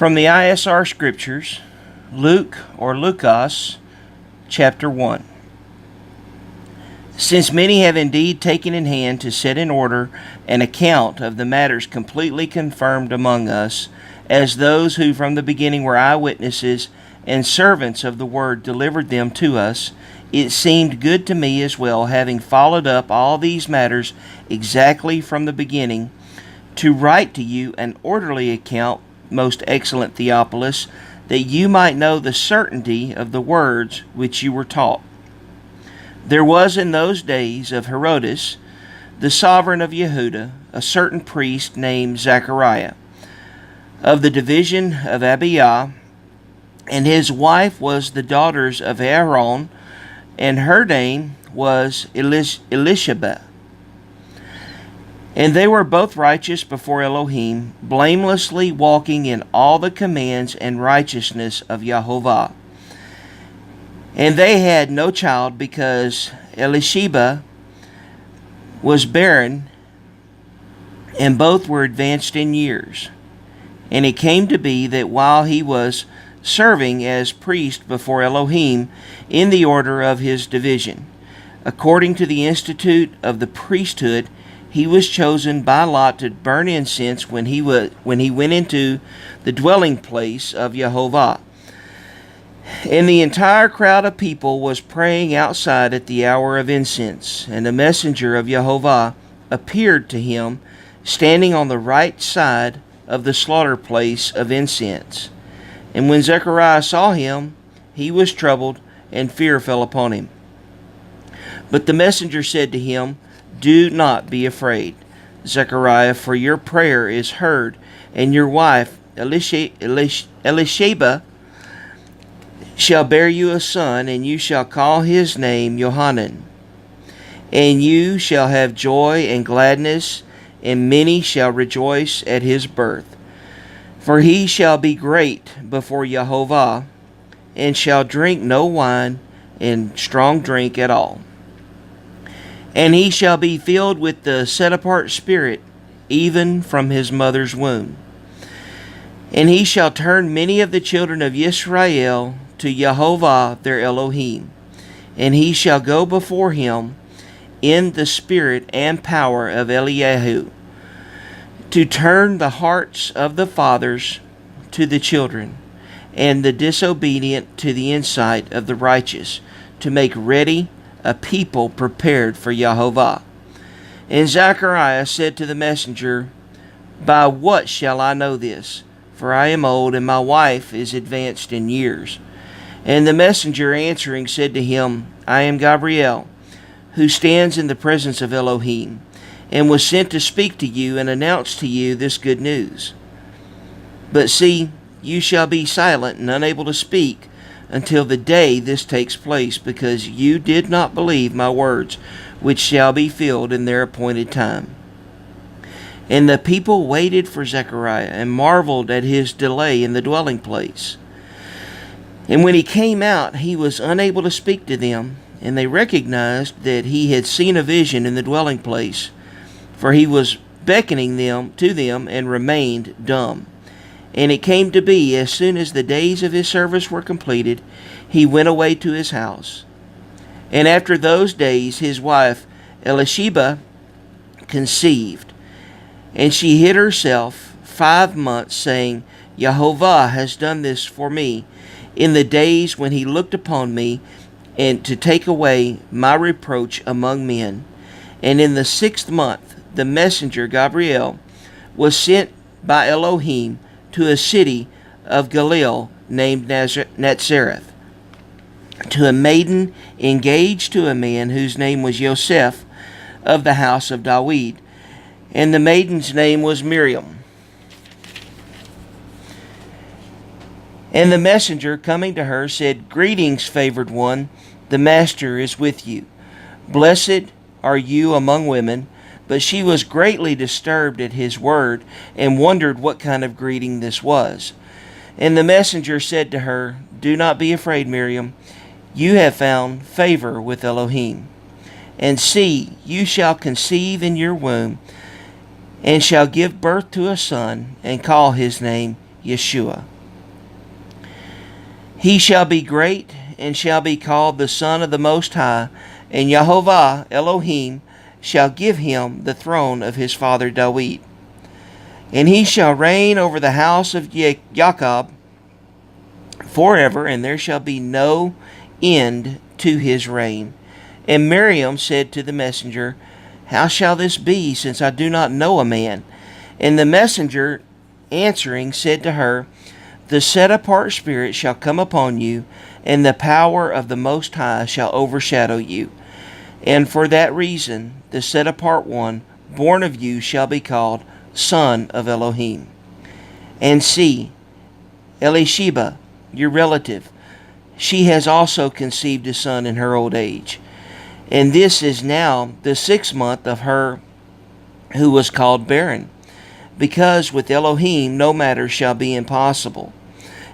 From the ISR Scriptures, Luke or Luqas, chapter 1. Since many have indeed taken in hand to set in order an account of the matters completely confirmed among us, as those who from the beginning were eyewitnesses and servants of the word delivered them to us, it seemed good to me as well, having followed up all these matters exactly from the beginning, to write to you an orderly account, most excellent Theophilus, that you might know the certainty of the words which you were taught. There was in those days of Herodes, the sovereign of Yehuda, a certain priest named Zechariah, of the division of Abijah, and his wife was the daughters of Aaron, and her name was Elisheba. And they were both righteous before Elohim, blamelessly walking in all the commands and righteousness of Yahovah. And they had no child, because Elisheba was barren, and both were advanced in years. And it came to be that while he was serving as priest before Elohim in the order of his division, according to the institute of the priesthood, he was chosen by lot to burn incense when he went into the dwelling place of Yahovah. And the entire crowd of people was praying outside at the hour of incense, and a messenger of Yahovah appeared to him, standing on the right side of the slaughter place of incense. And when Zechariah saw him, he was troubled, and fear fell upon him. But the messenger said to him, "Do not be afraid, Zechariah, for your prayer is heard, and your wife Elisheba shall bear you a son, and you shall call his name Johanan. And you shall have joy and gladness, and many shall rejoice at his birth. For he shall be great before Yahovah, and shall drink no wine and strong drink at all. And he shall be filled with the set-apart spirit, even from his mother's womb. And he shall turn many of the children of Israel to Yahovah their Elohim. And he shall go before him in the spirit and power of Eliyahu, to turn the hearts of the fathers to the children, and the disobedient to the insight of the righteous, to make ready a people prepared for Yahovah." And Zechariah said to the messenger, "By what shall I know this? For I am old, and my wife is advanced in years." And the messenger answering said to him, "I am Gabriel, who stands in the presence of Elohim, and was sent to speak to you and announce to you this good news. But see, you shall be silent and unable to speak until the day this takes place, because you did not believe my words, which shall be filled in their appointed time." And the people waited for Zechariah, and marveled at his delay in the dwelling place. And when he came out, he was unable to speak to them, and they recognized that he had seen a vision in the dwelling place, for he was beckoning them to them, and remained dumb. And it came to be, as soon as the days of his service were completed, he went away to his house. And after those days his wife Elisheba conceived, and she hid herself 5 months, saying, "Yahovah has done this for me in the days when he looked upon me, and to take away my reproach among men." And in the 6th month the messenger Gabriel was sent by Elohim to a city of Galilee named Nazareth, to a maiden engaged to a man whose name was Joseph, of the house of David, and the maiden's name was Miriam. And the messenger, coming to her, said, "Greetings, favored one, the master is with you. Blessed are you among women." But she was greatly disturbed at his word, and wondered what kind of greeting this was. And the messenger said to her, "Do not be afraid, Miriam. You have found favor with Elohim. And see, you shall conceive in your womb, and shall give birth to a son, and call his name Yeshua. He shall be great, and shall be called the Son of the Most High, and Yahovah Elohim shall give him the throne of his father David. And he shall reign over the house of Jacob forever, and there shall be no end to his reign. And Miriam said to the messenger, How shall this be, since I do not know a man? And the messenger answering said to her, The set-apart Spirit shall come upon you, and the power of the Most High shall overshadow you. And for that reason the set-apart one, born of you, shall be called Son of Elohim. And see, Elisheba, your relative, she has also conceived a son in her old age. And this is now the 6th month of her who was called barren, because with Elohim no matter shall be impossible.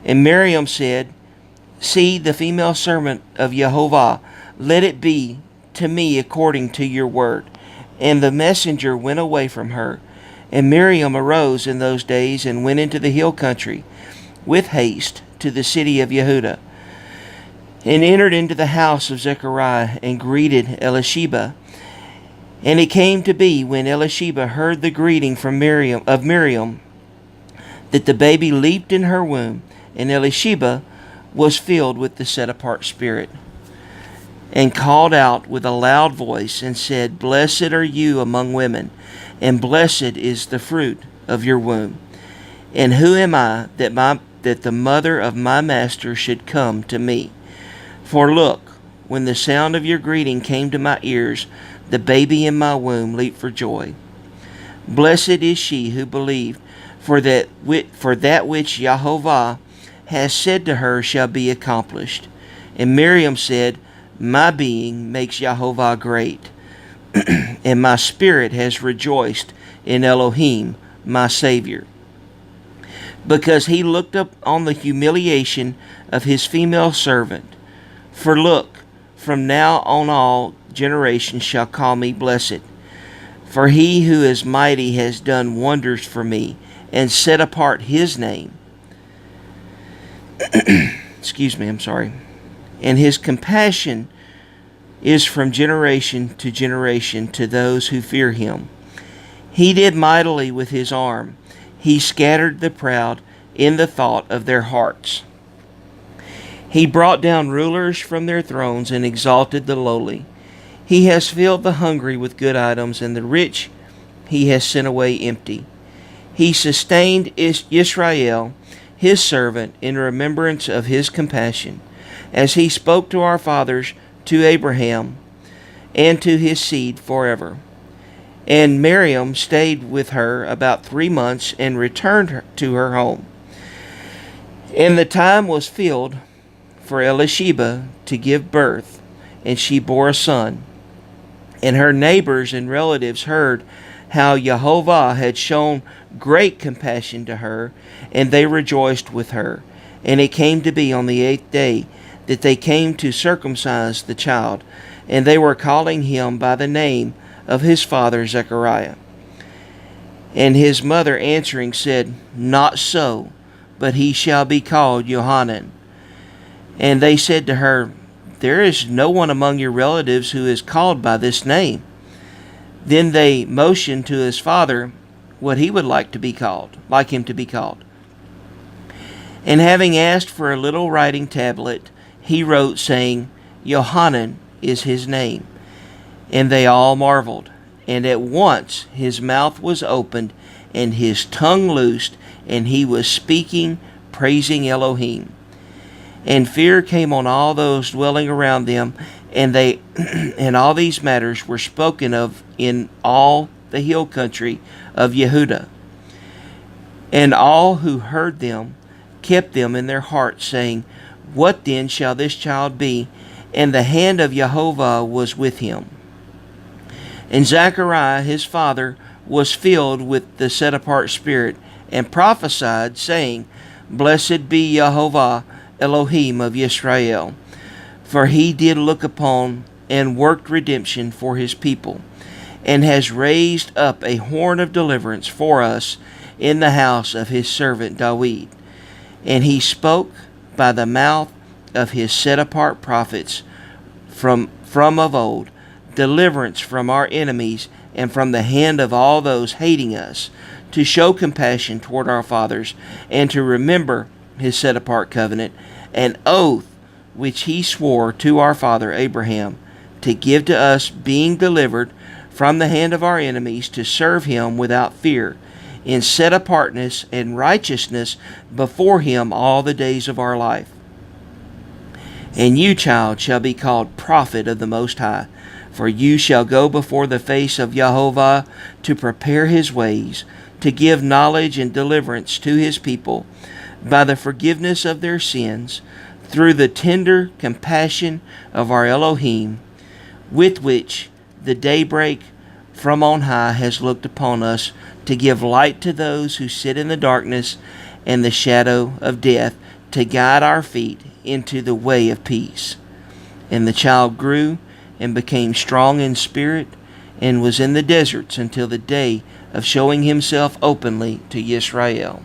And Miriam said, See, the female servant of Jehovah, let it be to me according to your word. And the messenger went away from her. And Miriam arose in those days and went into the hill country with haste to the city of Yehuda, and entered into the house of Zechariah and greeted Elisheba. And it came to be, when Elisheba heard the greeting from Miriam, that the baby leaped in her womb, and Elisheba was filled with the set-apart Spirit, and called out with a loud voice, and said, Blessed are you among women, and blessed is the fruit of your womb. And who am I that the mother of my master should come to me? For look, when the sound of your greeting came to my ears, the baby in my womb leaped for joy. Blessed is she who believed, for that which Yahovah has said to her shall be accomplished. And Miriam said, My being makes Yahovah great, and my spirit has rejoiced in Elohim, my Savior, because he looked up on the humiliation of his female servant. For look, from now on all generations shall call me blessed. For he who is mighty has done wonders for me, and set apart his name. And his compassion is from generation to generation to those who fear him. He did mightily with his arm. He scattered the proud in the thought of their hearts. He brought down rulers from their thrones and exalted the lowly. He has filled the hungry with good items, and the rich he has sent away empty. He sustained Israel, his servant, in remembrance of his compassion, as he spoke to our fathers, to Abraham, and to his seed forever. And Miriam stayed with her about 3 months, and returned to her home. And the time was filled for Elisheba to give birth, and she bore a son. And her neighbors and relatives heard how Jehovah had shown great compassion to her, and they rejoiced with her. And it came to be on the 8th day that they came to circumcise the child, and they were calling him by the name of his father Zechariah. And his mother answering said, Not so, but he shall be called Johanan. And they said to her, There is no one among your relatives who is called by this name. Then they motioned to his father what he would like him to be called. And having asked for a little writing tablet, he wrote, saying, Johanan is his name. And they all marveled. And at once his mouth was opened, and his tongue loosed, and he was speaking, praising Elohim. And fear came on all those dwelling around them, and all these matters were spoken of in all the hill country of Yehuda. And all who heard them kept them in their hearts, saying, What then shall this child be? And the hand of Jehovah was with him. And Zechariah his father was filled with the set-apart Spirit, and prophesied, saying, Blessed be Jehovah Elohim of Israel, for he did look upon and worked redemption for his people, and has raised up a horn of deliverance for us in the house of his servant David. And he spoke by the mouth of his set-apart prophets from of old, deliverance from our enemies and from the hand of all those hating us, to show compassion toward our fathers, and to remember his set-apart covenant, an oath which he swore to our father Abraham, to give to us, being delivered from the hand of our enemies, to serve him without fear, in set-apartness and righteousness before him all the days of our life. And you, child, shall be called prophet of the Most High, for you shall go before the face of Jehovah to prepare his ways, to give knowledge and deliverance to his people, by the forgiveness of their sins, through the tender compassion of our Elohim, with which the daybreak from on high has looked upon us, to give light to those who sit in the darkness and the shadow of death, to guide our feet into the way of peace. And the child grew and became strong in spirit, and was in the deserts until the day of showing himself openly to Israel.